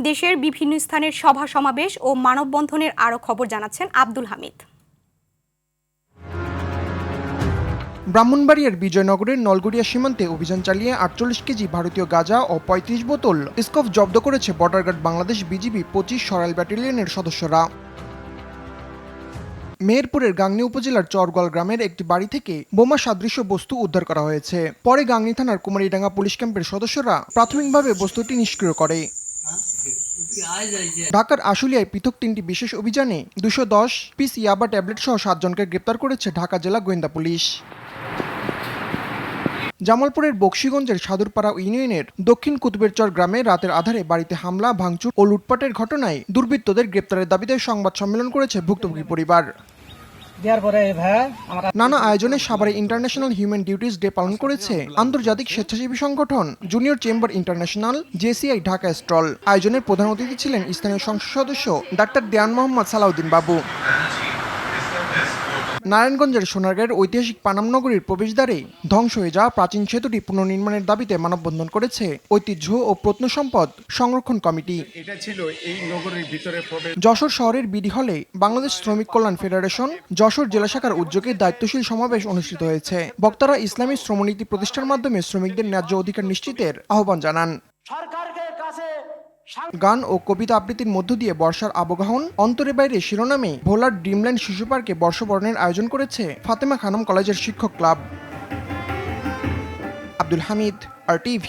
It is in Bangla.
দেশের বিভিন্ন স্থানের সভা সমাবেশ ও মানববন্ধনের আরও খবর জানাচ্ছেন আব্দুল হামিদ। ব্রাহ্মণবাড়িয়ার বিজয়নগরের নলগড়িয়া সীমান্তে অভিযান চালিয়ে ৪৮ কেজি ভারতীয় গাঁজা ও ৩৫ বোতল স্কফ জব্দ করেছে border guard Bangladesh BGB ২৫ Sarail ব্যাটালিয়নের সদস্যরা। মেহেরপুরের গাংনী উপজেলার চরগল গ্রামের একটি বাড়ি থেকে বোমা সাদৃশ্য বস্তু উদ্ধার করা হয়েছে। পরে গাংনী থানার কুমারীডাঙ্গা পুলিশ ক্যাম্পের সদস্যরা প্রাথমিকভাবে বস্তুটি নিষ্ক্রিয় করে। ঢাকার আশুলিয়ায় পৃথক ৩টি বিশেষ অভিযানে ২১০ পিস ইয়াবা ট্যাবলেট সহ ৭ জনকে গ্রেপ্তার করেছে ঢাকা জেলা গোয়েন্দা পুলিশ। জামালপুরের বকশীগঞ্জের সাদুরপাড়া ইউনিয়নের দক্ষিণ কুতুবেরচর গ্রামে রাতের আধারে বাড়িতে হামলা, ভাঙচুর ও লুটপাটের ঘটনায় দুর্বৃত্তদের গ্রেপ্তারের দাবিতে সংবাদ সম্মেলন করেছে ভুক্তভোগী পরিবার। নানা আয়োজনে সাভারে ইন্টারন্যাশনাল হিউম্যান ডিউটিস ডে পালন করেছে আন্তর্জাতিক স্বেচ্ছাসেবী সংগঠন junior chamber international JCI Dhaka stall. আয়োজনের প্রধান অতিথি ছিলেন স্থানীয় সংসদ সদস্য ডাক্তার দেওয়ান মোহাম্মদ সালাউদ্দিন বাবু। নারায়ণগঞ্জের সোনারগাঁয়ের ঐতিহাসিক পানাম নগরীর প্রবেশদ্বারে ধ্বংস হয়ে যাওয়া প্রাচীন সেতুটি পুনর্নির্মাণের দাবিতে মানববন্ধন করেছে ঐতিহ্য ও প্রত্নসম্পদ সংরক্ষণ কমিটি। এটা ছিল এই নগরীর ভিতরে প্রবেশ। যশোর শহরের বিডি হলে বাংলাদেশ শ্রমিক কল্যাণ ফেডারেশন যশোর জেলা শাখার উদ্যোগে দায়িত্বশীল সমাবেশ অনুষ্ঠিত হয়েছে। বক্তারা ইসলামী শ্রমনীতি প্রতিষ্ঠার মাধ্যমে শ্রমিকদের ন্যায্য অধিকার নিশ্চিতের আহ্বান জানান। গান ও কবিতা আবৃত্তির মধ্য দিয়ে বর্ষার আবগাহন, অন্তরে বাইরে শিরোনামে ভোলার ড্রিমল্যান্ড শিশু পার্কে বর্ষবরণের আয়োজন করেছে ফাতেমা খানম কলেজের শিক্ষক ক্লাব। আব্দুল হামিদ, RTV।